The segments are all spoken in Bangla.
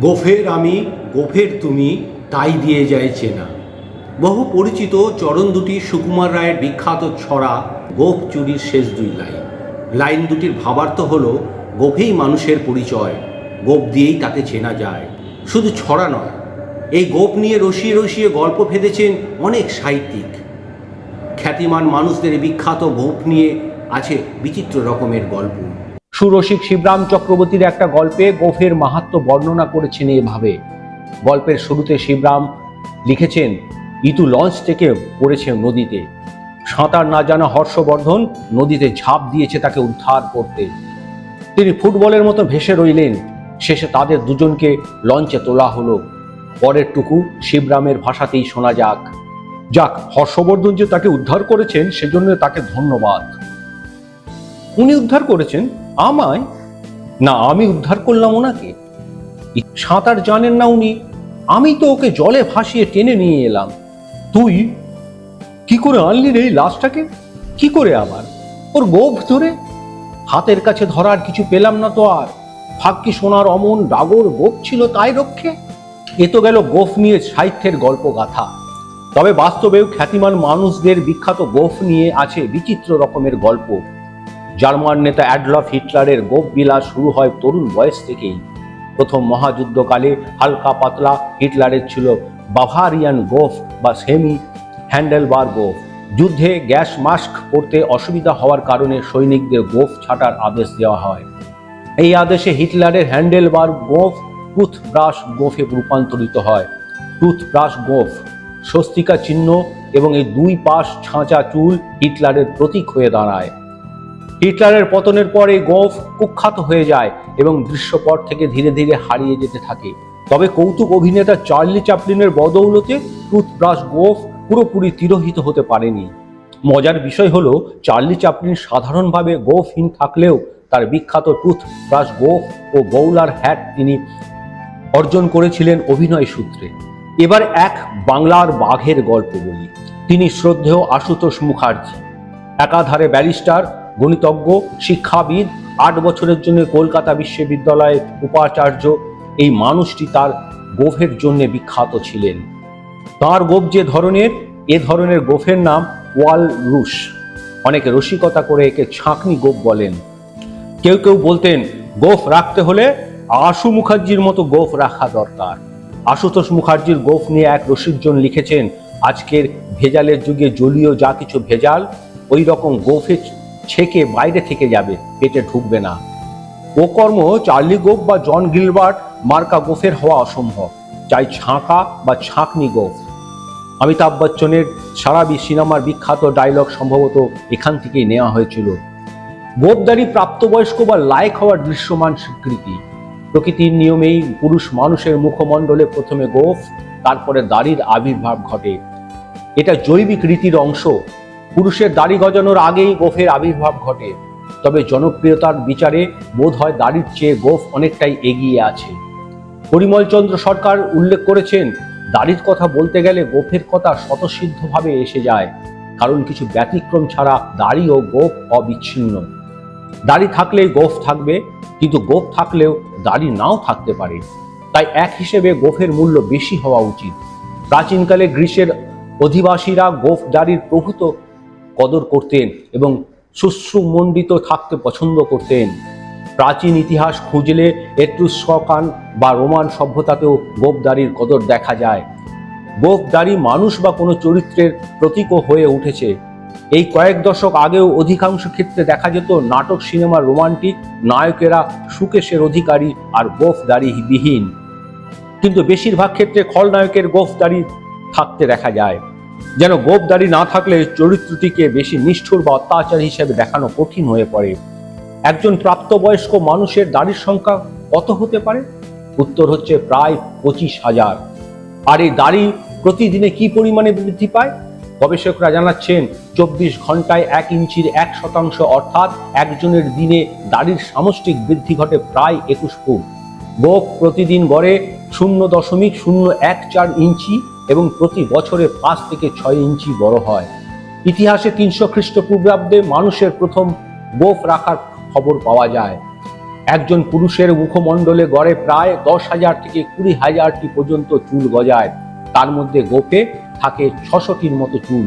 গোফের আমি গোফের তুমি তাই দিয়ে যায় চেনা। বহু পরিচিত চরণ দুটি সুকুমার রায়ের বিখ্যাত ছড়া গোফ চুরির শেষ দুই লাইন। লাইন দুটির ভাবার্থ হল গোফেই মানুষের পরিচয়, গোফ দিয়েই তাকে চেনা যায়। শুধু ছড়া নয়, এই গোফ নিয়ে রসিয়ে রসিয়ে গল্প ফেঁদেছেন অনেক সাহিত্যিক। খ্যাতিমান মানুষদের বিখ্যাত গোফ নিয়ে আছে বিচিত্র রকমের গল্প। সুরসিক শিবরাম চক্রবর্তীর একটা গল্পে গোফের মাহাত্ম্য বর্ণনা করেছেন এভাবে। গল্পের শুরুতে শিবরাম লিখেছেন, ইতু লঞ্চ থেকে পড়েছে নদীতে। সাঁতার না জানা হর্ষবর্ধন নদীতে ঝাঁপ দিয়েছে তাকে উদ্ধার করতে। তিনি ফুটবলের মতো ভেসে রইলেন। শেষে তাদের দুজনকে লঞ্চে তোলা হলো। পরের টুকু শিবরামের ভাষাতেই শোনা যাক, যাক হর্ষবর্ধন যে তাকে উদ্ধার করেছেন সেজন্য তাকে ধন্যবাদ। উনি উদ্ধার করেছেন আমায়? না, আমি উদ্ধার করলাম ওনাকে। সাঁতার জানেন না উনি, আমি তো ওকে জলে ভাসিয়ে টেনে নিয়ে এলাম। তুই কি করে আনলি রে এই লাশটাকে? কি করে আবার? ওর গোফ ধরে হাতের কাছে ধরার কিছু পেলাম না তো আর। ফাঁকি সোনার অমন ডাগর গোফ ছিল তাই রক্ষে। এ তো গেল গোফ নিয়ে সাহিত্যের গল্প গাথা। তবে বাস্তবেও খ্যাতিমান মানুষদের বিখ্যাত গোফ নিয়ে আছে বিচিত্র রকমের গল্প। জার্মান নেতা অ্যাডলফ হিটলারের গোফ বিলাস শুরু হয় তরুণ বয়স থেকেই। প্রথম মহাযুদ্ধকালে হালকা পাতলা হিটলারের ছিল বাভারিয়ান গোফ বা সেমি হ্যান্ডেলবার গোফ। যুদ্ধে গ্যাস মাস্ক পরতে অসুবিধা হওয়ার কারণে সৈনিকদের গোফ ছাটার আদেশ দেওয়া হয়। এই আদেশে হিটলারের হ্যান্ডেলবার গোফ টুথব্রাশ গোফে রূপান্তরিত হয়। টুথব্রাশ গোফ স্বস্তিকা চিহ্ন এবং এই দুই পাশ ছাঁচা চুল হিটলারের প্রতীক হয়ে দাঁড়ায়। হিটলারের পতনের পর এই গোফ কুখ্যাত হয়ে যায় এবং দৃশ্যপট থেকে ধীরে ধীরে হারিয়ে যেতে থাকে। তবে কৌতুক অভিনেতা চার্লি চ্যাপলিনের বদৌলতে টুথব্রাশ গোফ পুরোপুরি তিরোহিত হতে পারেনি। মজার বিষয় হলো, চার্লি চ্যাপলিন সাধারণভাবে গোফহীন থাকলেও তার বিখ্যাত টুথব্রাশ গোফ ও বোউলার হ্যাট তিনি অর্জন করেছিলেন অভিনয় সূত্রে। এবার এক বাংলার বাঘের গল্প বলি। তিনি শ্রদ্ধেয় আশুতোষ মুখার্জি, একাধারে ব্যারিস্টার, গণিতজ্ঞ, শিক্ষাবিদ, 8 বছরের জন্য কলকাতা বিশ্ববিদ্যালয়ের উপাচার্য। এই মানুষটি তার গোফের জন্য বিখ্যাত ছিলেন। তাঁর গোফ যে ধরনের, এ ধরনের গোফের নাম ওয়ালরুস। অনেকে রসিকতা করে একে ছাঁকনি গোফ বলেন। কেউ কেউ বলতেন, গোফ রাখতে হলে আশু মুখার্জির মতো গোফ রাখা দরকার। আশুতোষ মুখার্জির গোফ নিয়ে এক রসিকজন লিখেছেন, আজকের ভেজালের যুগে জলীয় যা কিছু ভেজাল ওই রকম গোফে ছেকে বাইরে থেকে যাবে, পেটে ঢুকবে না। ও কর্ম চার্লি গোফ বা জন গিলবার্ট মার্কা গোফের হওয়া অসম্ভব। চাই ছাঁকা বা ছাঁকনি গোফ। অমিতাভ বচ্চনের সারাবি সিনেমার বিখ্যাত ডায়লগ সম্ভবত এখান থেকেই নেওয়া হয়েছিল। গোফদারি প্রাপ্তবয়স্ক বা লায়ক হওয়ার দৃশ্যমান স্বীকৃতি। প্রকৃতির নিয়মেই পুরুষ মানুষের মুখমণ্ডলে প্রথমে গোফ, তারপরে দাড়ির আবির্ভাব ঘটে। এটা জৈবিক রীতির অংশ। পুরুষের দাড়ি গজানোর আগেই গোফের আবির্ভাব ঘটে। তবে জনপ্রিয়তার বিচারে বোধ হয় দাড়ির চেয়ে গোফ অনেকটাই এগিয়ে আছে। পরিমলচন্দ্র সরকার উল্লেখ করেছেন, দাড়ির কথা বলতে গেলে গোফের কথা স্বতঃসিদ্ধভাবে এসে যায়, কারণ কিছু ব্যতিক্রম ছাড়া দাড়ি ও গোফ অবিচ্ছিন্ন। দাড়ি থাকলেই গোফ থাকবে, কিন্তু গোফ থাকলেও দাড়ি নাও থাকতে পারে। তাই এক হিসেবে গোফের মূল্য বেশি হওয়া উচিত। প্রাচীনকালে গ্রীসের অধিবাসীরা গোফ দাড়ির প্রভূত কদর করতেন এবং শুশ্রুমণ্ডিত থাকতে পছন্দ করতেন। প্রাচীন ইতিহাস খুঁজলে এট্রুস্কান বা রোমান সভ্যতাতেও গোফ দাড়ির কদর দেখা যায়। গোফ দাড়ি মানুষ বা কোনো চরিত্রের প্রতীকও হয়ে উঠেছে। এই কয়েক দশক আগেও অধিকাংশ ক্ষেত্রে দেখা যেত নাটক, সিনেমার রোমান্টিক নায়কেরা সুকেশের অধিকারী আর গোফ দাড়ি বিহীন। কিন্তু বেশিরভাগ ক্ষেত্রে খলনায়কের গোফ দাড়ি থাকতে দেখা যায়। যেন গোফ দাড়ি না থাকলে চরিত্রটিকে বেশি নিষ্ঠুর বা অত্যাচার হিসেবে দেখানো কঠিন হয়ে পড়ে। একজন প্রাপ্তবয়স্ক মানুষের দাড়ির সংখ্যা কত হতে পারে? উত্তর হচ্ছে প্রায় 25,000। আর এই দাড়ি প্রতিদিনে কি পরিমাণে বৃদ্ধি পায়? গবেষকরা জানাচ্ছেন, 24 ঘন্টায় 1 ইঞ্চির 1% অর্থাৎ একজনের দিনে দাড়ির সামষ্টিক বৃদ্ধি ঘটে প্রায় 21 ফুট। গোফ প্রতিদিন গড়ে 0.014 ইঞ্চি এবং প্রতি বছরে 5 থেকে 6 ইঞ্চি বড় হয়। ইতিহাসে 300 খ্রিস্টপূর্বাব্দে মানুষের প্রথম গোফ রাখার খবর পাওয়া যায়। একজন পুরুষের মুখমণ্ডলে গড়ে প্রায় 10,000 থেকে 20,000টি পর্যন্ত চুল গজায়। তার মধ্যে গোঁফে থাকে 600টির মতো চুল।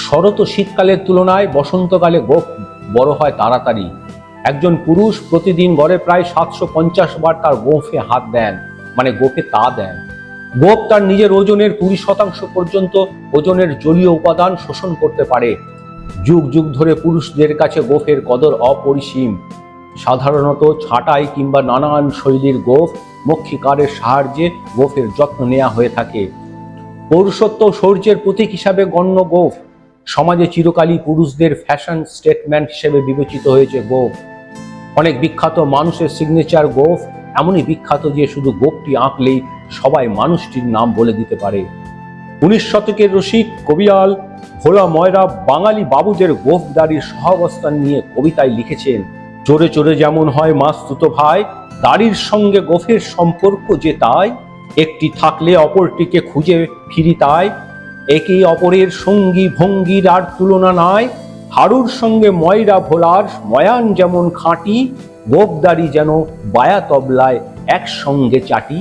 শরৎ ও শীতকালের তুলনায় বসন্তকালে গোঁফ বড় হয় তাড়াতাড়ি। একজন পুরুষ প্রতিদিন গড়ে প্রায় 750 বার তার গোঁফে হাত দেন, মানে গোঁফে তা দেন। গোঁফ তার নিজের ওজনের 20% পর্যন্ত ওজনের জলীয় উপাদান শোষণ করতে পারে। যুগ যুগ ধরে পুরুষদের কাছে গোঁফের কদর অপরিসীম। সাধারণত ছাঁটাই কিংবা নানান শৈলীর গোঁফ মক্ষিকারের সাহায্যে গোঁফের যত্ন নেওয়া হয়ে থাকে। পৌরুষত্ব ও শৌর্যের প্রতীক হিসাবে গণ্য গোঁফ। সমাজে চিরকালই পুরুষদের ফ্যাশন স্টেটমেন্ট হিসেবে বিবেচিত হয়েছে গোঁফ। অনেক বিখ্যাত মানুষের সিগনেচার গোঁফ এমনই বিখ্যাত যে শুধু গোঁফটি আঁকলেই সবাই মানুষটির নাম বলে দিতে পারে। 19 শতকের রসিক কবিয়াল ভোলা ময়রা বাঙালি বাবুদের গোঁফ দাড়ির সহাবস্থান নিয়ে কবিতায় লিখেছেন, চোরে চোরে যেমন হয় মাসতুতো ভাই, দাড়ির সঙ্গে গোঁফের সম্পর্ক যে তাই, একটি থাকলে অপরটিকে খুঁজে ফিরি তাই, একে অপরের সঙ্গী ভঙ্গির আর তুলনা নাই, হারুর সঙ্গে ময়রা ভোলার ময়ান যেমন খাঁটি, গোঁফ দাড়ি যেন বায়া তবলায় একসঙ্গে চাটি।